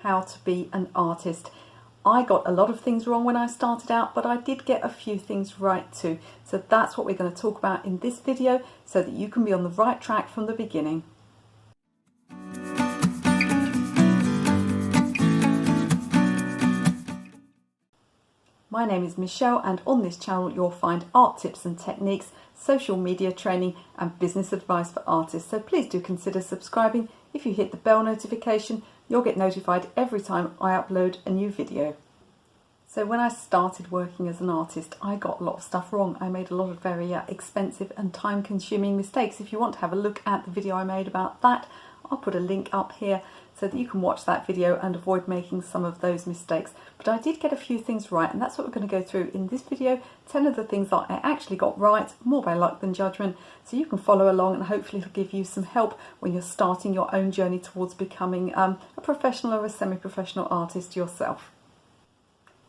how to be an artist. I got a lot of things wrong when I started out, but I did get a few things right too. So that's what we're going to talk about in this video so that you can be on the right track from the beginning. My name is Michelle, and on this channel you'll find art tips and techniques, social media training and business advice for artists. So please do consider subscribing. If you hit the bell notification, you'll get notified every time I upload a new video. So when I started working as an artist, I got a lot of stuff wrong. I made a lot of very expensive and time-consuming mistakes. If you want to have a look at the video I made about that, I'll put a link up here so that you can watch that video and avoid making some of those mistakes. But I did get a few things right, and that's what we're going to go through in this video. 10 of the things that I actually got right, more by luck than judgment, so you can follow along and hopefully it'll give you some help when you're starting your own journey towards becoming a professional or a semi-professional artist yourself.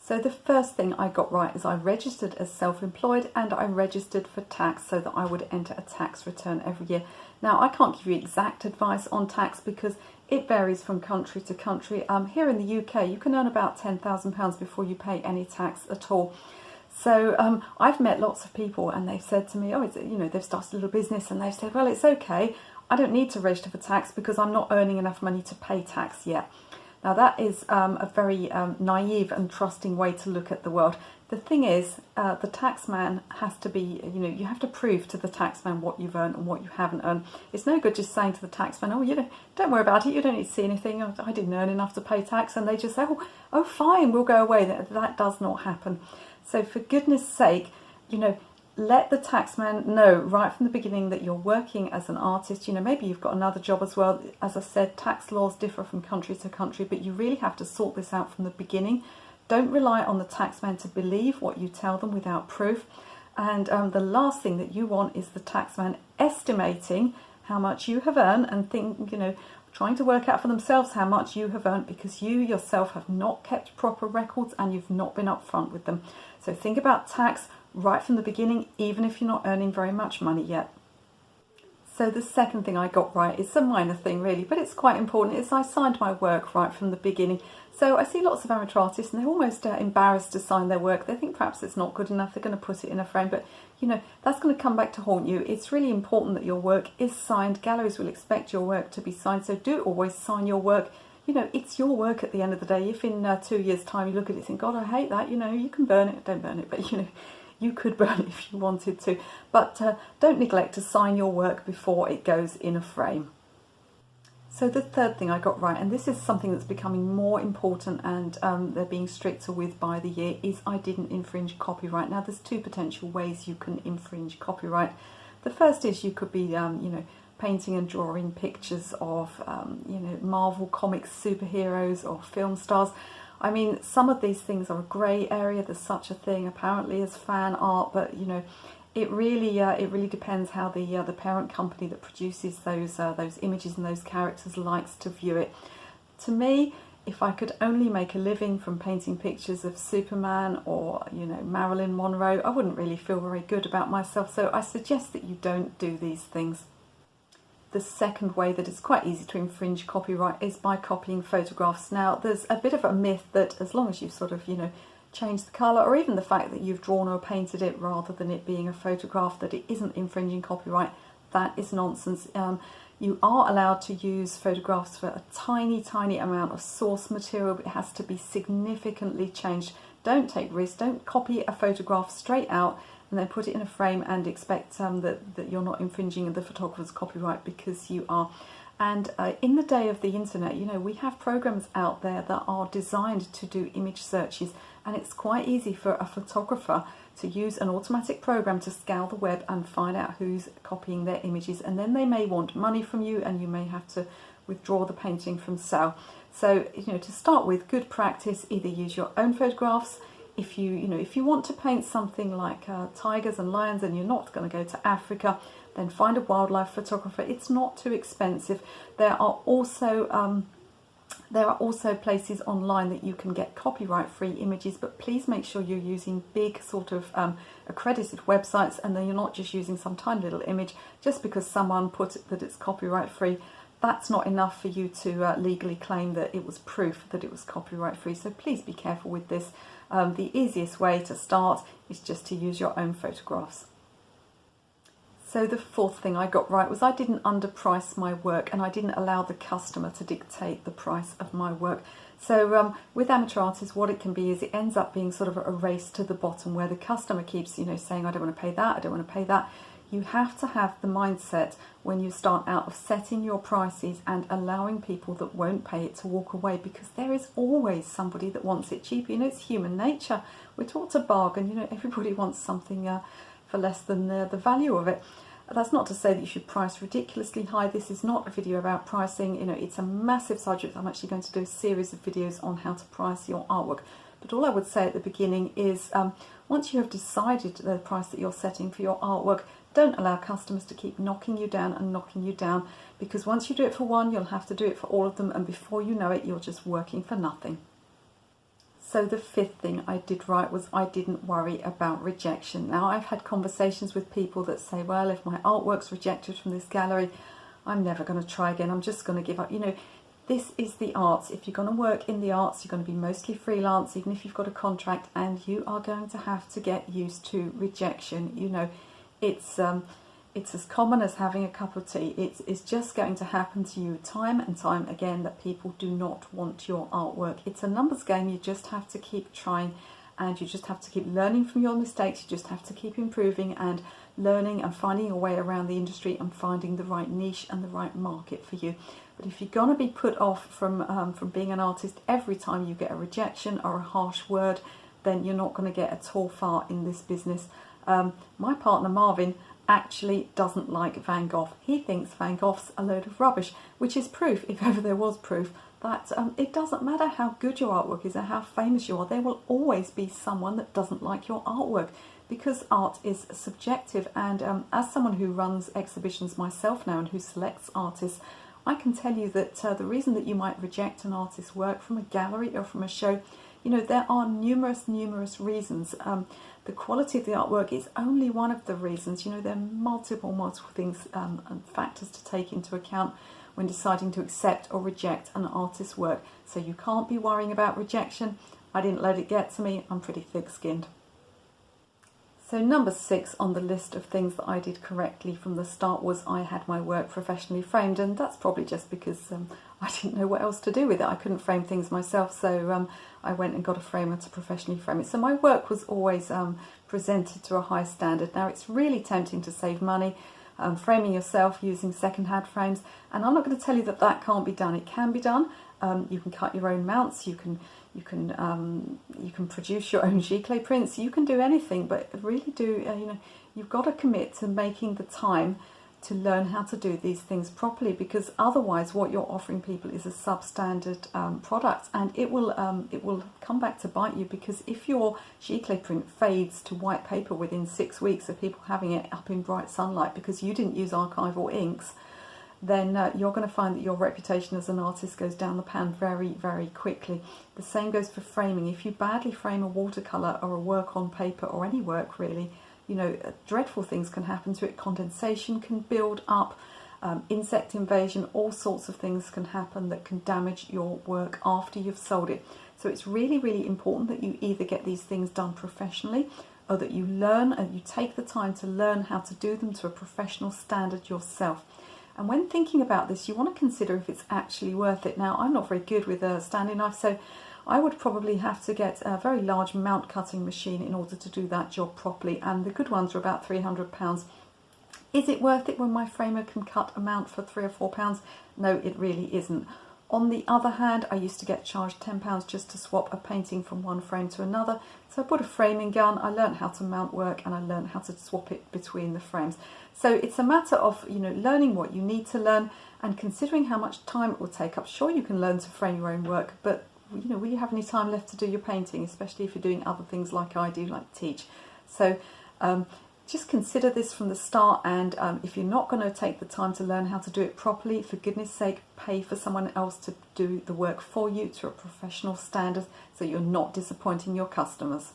So the first thing I got right is I registered as self-employed and I registered for tax so that I would enter a tax return every year. Now I can't give you exact advice on tax because it varies from country to country. Here in the UK you can earn about £10,000 before you pay any tax at all. So I've met lots of people and they've said to me, oh, they've started a little business and they've said, well, it's okay, I don't need to register for tax because I'm not earning enough money to pay tax yet. Now that is a very naive and trusting way to look at the world. The thing is, the taxman has to be, you have to prove to the taxman what you've earned and what you haven't earned. It's no good just saying to the taxman, oh, don't worry about it, you don't need to see anything, I didn't earn enough to pay tax, and they just say, oh fine, we'll go away. That does not happen. So for goodness sake, let the taxman know right from the beginning that you're working as an artist. Maybe you've got another job as well. As I said, tax laws differ from country to country, but you really have to sort this out from the beginning. Don't rely on the taxman to believe what you tell them without proof. And the last thing that you want is the taxman estimating how much you have earned and trying to work out for themselves how much you have earned because you yourself have not kept proper records and you've not been upfront with them. So think about tax right from the beginning, even if you're not earning very much money yet. So the second thing I got right is a minor thing really, but it's quite important, is I signed my work right from the beginning. So I see lots of amateur artists and they're almost embarrassed to sign their work. They think perhaps it's not good enough, they're going to put it in a frame, but that's going to come back to haunt you. It's really important that your work is signed. Galleries will expect your work to be signed, so do always sign your work. It's your work at the end of the day. If in 2 years' time you look at it and think, God, I hate that, you can burn it, don't burn it, but you could burn it if you wanted to, but don't neglect to sign your work before it goes in a frame. So the third thing I got right, and this is something that's becoming more important and they're being stricter with by the year, is I didn't infringe copyright. Now there's two potential ways you can infringe copyright. The first is you could be painting and drawing pictures of Marvel Comics superheroes or film stars. I mean, some of these things are a grey area. There's such a thing apparently as fan art, but it really depends how the parent company that produces those images and those characters likes to view it. To me, if I could only make a living from painting pictures of Superman or Marilyn Monroe, I wouldn't really feel very good about myself. So I suggest that you don't do these things. The second way that it's quite easy to infringe copyright is by copying photographs. Now, there's a bit of a myth that as long as you've sort of, changed the colour, or even the fact that you've drawn or painted it rather than it being a photograph, that it isn't infringing copyright. That is nonsense. You are allowed to use photographs for a tiny, tiny amount of source material, but it has to be significantly changed. Don't take risks. Don't copy a photograph straight out and then put it in a frame and expect that you're not infringing the photographer's copyright, because you are. And in the day of the internet, we have programs out there that are designed to do image searches, and it's quite easy for a photographer to use an automatic program to scour the web and find out who's copying their images, and then they may want money from you and you may have to withdraw the painting from sale. So to start with, good practice, either use your own photographs. If you want to paint something like tigers and lions and you're not going to go to Africa, then find a wildlife photographer. It's not too expensive. There are also places online that you can get copyright-free images, but please make sure you're using big sort of accredited websites, and then you're not just using some tiny little image just because someone put it that it's copyright-free. that's not enough for you to legally claim that it was proof that it was copyright free. So please be careful with this. The easiest way to start is just to use your own photographs. So the fourth thing I got right was I didn't underprice my work, and I didn't allow the customer to dictate the price of my work. So with amateur artists, what it can be is it ends up being sort of a race to the bottom where the customer keeps, saying, I don't want to pay that, I don't want to pay that. You have to have the mindset when you start out of setting your prices and allowing people that won't pay it to walk away, because there is always somebody that wants it cheaper. It's human nature. We're taught to bargain. Everybody wants something for less than the value of it. That's not to say that you should price ridiculously high. This is not a video about pricing. It's a massive subject. I'm actually going to do a series of videos on how to price your artwork. But all I would say at the beginning is once you have decided the price that you're setting for your artwork, don't allow customers to keep knocking you down and knocking you down, because once you do it for one, you'll have to do it for all of them, and before you know it, you're just working for nothing. So the fifth thing I did right was I didn't worry about rejection. Now, I've had conversations with people that say, well, if my artwork's rejected from this gallery, I'm never going to try again. I'm just going to give up. This is the arts. If you're going to work in the arts, you're going to be mostly freelance, even if you've got a contract, and you are going to have to get used to rejection. It's as common as having a cup of tea. It's just going to happen to you time and time again that people do not want your artwork. It's a numbers game. You just have to keep trying, and you just have to keep learning from your mistakes. You just have to keep improving and learning and finding a way around the industry and finding the right niche and the right market for you. But if you're going to be put off from being an artist every time you get a rejection or a harsh word, then you're not going to get at all far in this business. My partner Marvin actually doesn't like Van Gogh. He thinks Van Gogh's a load of rubbish, which is proof, if ever there was proof, that it doesn't matter how good your artwork is or how famous you are, there will always be someone that doesn't like your artwork, because art is subjective. And as someone who runs exhibitions myself now and who selects artists, I can tell you that the reason that you might reject an artist's work from a gallery or from a show, there are numerous reasons. The quality of the artwork is only one of the reasons. There are multiple things and factors to take into account when deciding to accept or reject an artist's work. So you can't be worrying about rejection. I didn't let it get to me. I'm pretty thick-skinned. So number 6 on the list of things that I did correctly from the start was I had my work professionally framed, and that's probably just because I didn't know what else to do with it. I couldn't frame things myself, so I went and got a framer to professionally frame it. So my work was always presented to a high standard. Now, it's really tempting to save money framing yourself using second-hand frames, and I'm not going to tell you that that can't be done. It can be done. You can cut your own mounts. You can produce your own giclée prints. You can do anything, but really you've got to commit to making the time to learn how to do these things properly, because otherwise what you're offering people is a substandard product, and it will come back to bite you, because if your giclée print fades to white paper within 6 weeks of people having it up in bright sunlight because you didn't use archival inks, then you're going to find that your reputation as an artist goes down the pan very, very quickly. The same goes for framing. If you badly frame a watercolour or a work on paper, or any work really, dreadful things can happen to it. Condensation can build up, insect invasion, all sorts of things can happen that can damage your work after you've sold it. So it's really, really important that you either get these things done professionally, or that you learn and you take the time to learn how to do them to a professional standard yourself. And when thinking about this, you want to consider if it's actually worth it. Now, I'm not very good with a Stanley knife, so I would probably have to get a very large mount cutting machine in order to do that job properly, and the good ones are about £300. Is it worth it when my framer can cut a mount for £3 or £4? No, it really isn't. On the other hand, I used to get charged £10 just to swap a painting from one frame to another. So I bought a framing gun, I learned how to mount work, and I learned how to swap it between the frames. So it's a matter of learning what you need to learn and considering how much time it will take up. Sure, you can learn to frame your own work, but will you have any time left to do your painting, especially if you're doing other things like I do, like teach? So just consider this from the start, and if you're not going to take the time to learn how to do it properly, for goodness sake, pay for someone else to do the work for you to a professional standard, so you're not disappointing your customers.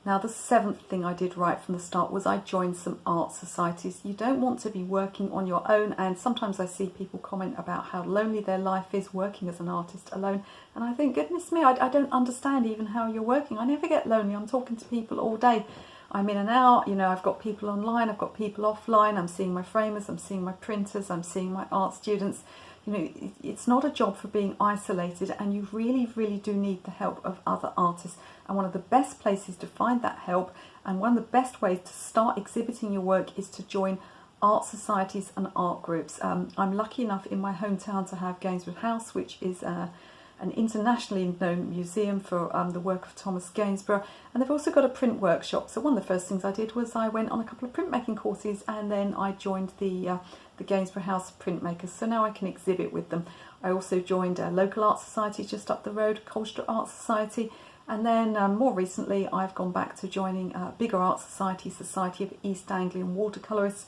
Now, the seventh thing I did right from the start was I joined some art societies. You don't want to be working on your own, and sometimes I see people comment about how lonely their life is working as an artist alone, and I think, goodness me, I don't understand even how you're working. I never get lonely. I'm talking to people all day. I'm in and out, you know, I've got people online, I've got people offline, I'm seeing my framers, I'm seeing my printers, I'm seeing my art students. You know, it's not a job for being isolated, and you really, really do need the help of other artists. And one of the best places to find that help, and one of the best ways to start exhibiting your work, is to join art societies and art groups. I'm lucky enough in my hometown to have Gainsborough House, which is an internationally known museum for the work of Thomas Gainsborough, and they've also got a print workshop. So one of the first things I did was I went on a couple of printmaking courses, and then I joined the Gainsborough House printmakers, so now I can exhibit with them. I also joined a local art society just up the road, Colchester Art Society, and then more recently I've gone back to joining a bigger art society, Society of East Anglian Watercolourists.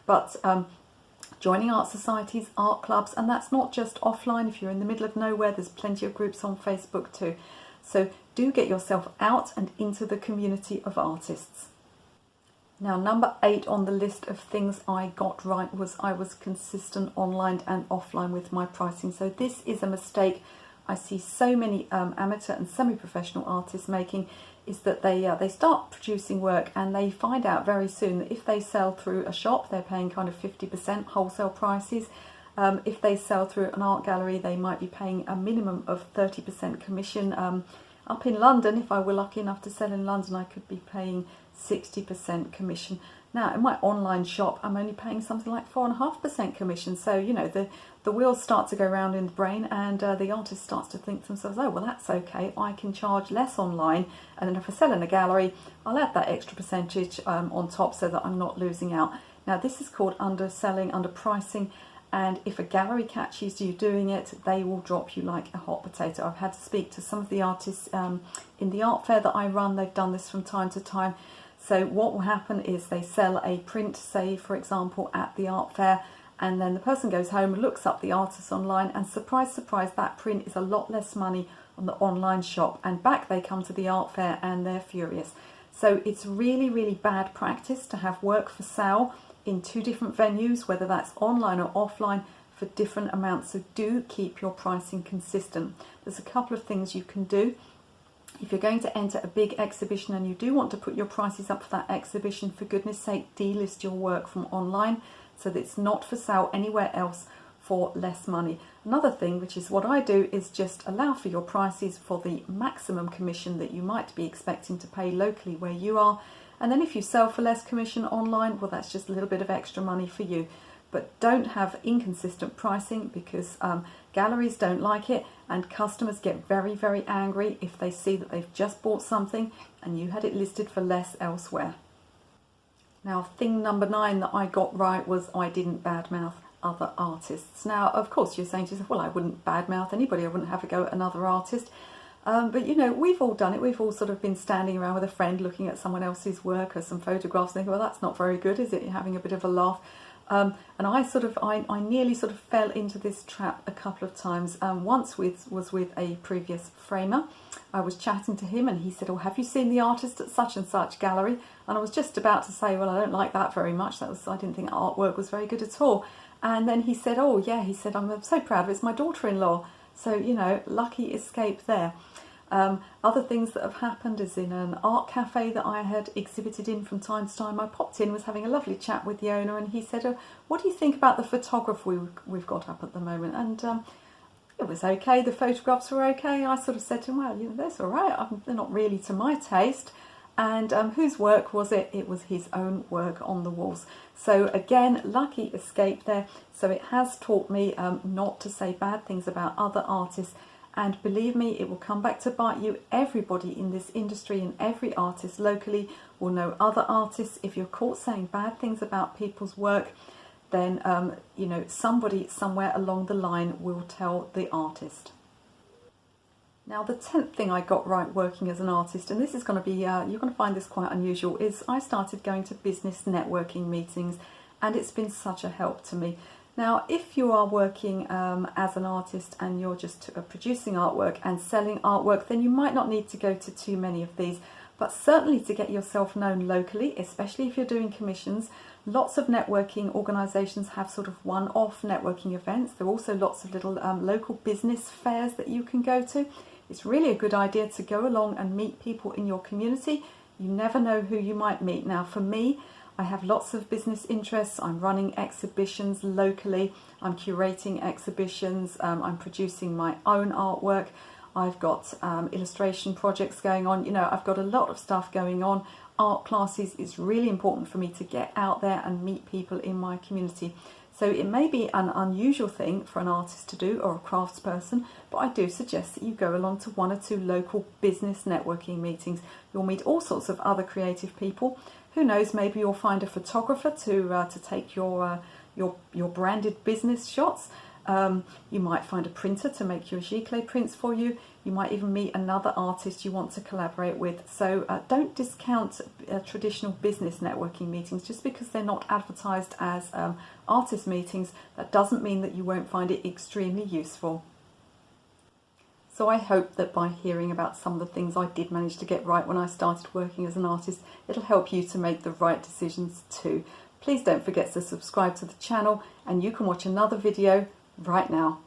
But joining art societies, art clubs, and that's not just offline. If you're in the middle of nowhere, there's plenty of groups on Facebook too. So do get yourself out and into the community of artists. Now, number 8 on the list of things I got right was I was consistent online and offline with my pricing. So this is a mistake I see so many amateur and semi-professional artists making, is that they start producing work and they find out very soon that if they sell through a shop, they're paying kind of 50% wholesale prices. If they sell through an art gallery, they might be paying a minimum of 30% commission. Up in London, if I were lucky enough to sell in London, I could be paying 60% commission. Now, in my online shop, I'm only paying something like 4.5% commission. So, you know, the wheels start to go round in the brain, and the artist starts to think to themselves, oh, well, that's okay. I can charge less online, and then if I sell in a gallery, I'll add that extra percentage on top so that I'm not losing out. Now, this is called underselling, underpricing, and if a gallery catches you doing it, they will drop you like a hot potato. I've had to speak to some of the artists in the art fair that I run. They've done this from time to time. So what will happen is they sell a print, say, for example, at the art fair, and then the person goes home, looks up the artist online, and surprise, surprise, that print is a lot less money on the online shop, and back they come to the art fair and they're furious. So it's really, really bad practice to have work for sale in 2 different venues, whether that's online or offline, for different amounts. So do keep your pricing consistent. There's a couple of things you can do. If you're going to enter a big exhibition and you do want to put your prices up for that exhibition, for goodness sake, delist your work from online so that it's not for sale anywhere else for less money. Another thing, which is what I do, is just allow for your prices for the maximum commission that you might be expecting to pay locally where you are. And then if you sell for less commission online, well, that's just a little bit of extra money for you. But don't have inconsistent pricing, because galleries don't like it, and customers get very, very angry if they see that they've just bought something and you had it listed for less elsewhere. Now, thing number 9 that I got right was I didn't badmouth other artists. Now, of course, you're saying to yourself, well, I wouldn't badmouth anybody, I wouldn't have a go at another artist. But, you know, we've all done it. We've all sort of been standing around with a friend looking at someone else's work or some photographs and thinking, well, that's not very good, is it? You're having a bit of a laugh. And I nearly sort of fell into this trap a couple of times. Once was with a previous framer. I was chatting to him and he said, oh, have you seen the artist at such and such gallery? And I was just about to say, well, I don't like that very much. I didn't think artwork was very good at all. And then he said, oh yeah, he said, I'm so proud of it. It's my daughter-in-law. So, you know, lucky escape there. Other things that have happened is in an art cafe that I had exhibited in from time to time. I popped in, was having a lovely chat with the owner, and he said, oh, what do you think about the photography we've got up at the moment? And it was okay, the photographs were okay. I sort of said to him, well, you know, that's all right, they're not really to my taste. And whose work was it? It was his own work on the walls. So again, lucky escape there. So it has taught me not to say bad things about other artists. And believe me, it will come back to bite you. Everybody in this industry and every artist locally will know other artists. If you're caught saying bad things about people's work, then you know, somebody somewhere along the line will tell the artist. Now, the 10th thing I got right working as an artist, and this is going to be, you're going to find this quite unusual, is I started going to business networking meetings, and it's been such a help to me. Now, if you are working as an artist and you're just producing artwork and selling artwork, then you might not need to go to too many of these. but certainly to get yourself known locally, especially if you're doing commissions. Lots of networking organisations have sort of one-off networking events. There are also lots of little local business fairs that you can go to. It's really a good idea to go along and meet people in your community. You never know who you might meet. Now for me, I have lots of business interests. I'm running exhibitions locally. I'm curating exhibitions. I'm producing my own artwork. I've got illustration projects going on. You know, I've got a lot of stuff going on. Art classes is really important for me to get out there and meet people in my community. So it may be an unusual thing for an artist to do or a craftsperson, but I do suggest that you go along to 1 or 2 local business networking meetings. You'll meet all sorts of other creative people. Who knows, maybe you'll find a photographer to take your branded business shots. You might find a printer to make your giclée prints for you. You might even meet another artist you want to collaborate with. So don't discount traditional business networking meetings just because they're not advertised as artist meetings. That doesn't mean that you won't find it extremely useful. So I hope that by hearing about some of the things I did manage to get right when I started working as an artist, it'll help you to make the right decisions too. Please don't forget to subscribe to the channel, and you can watch another video right now.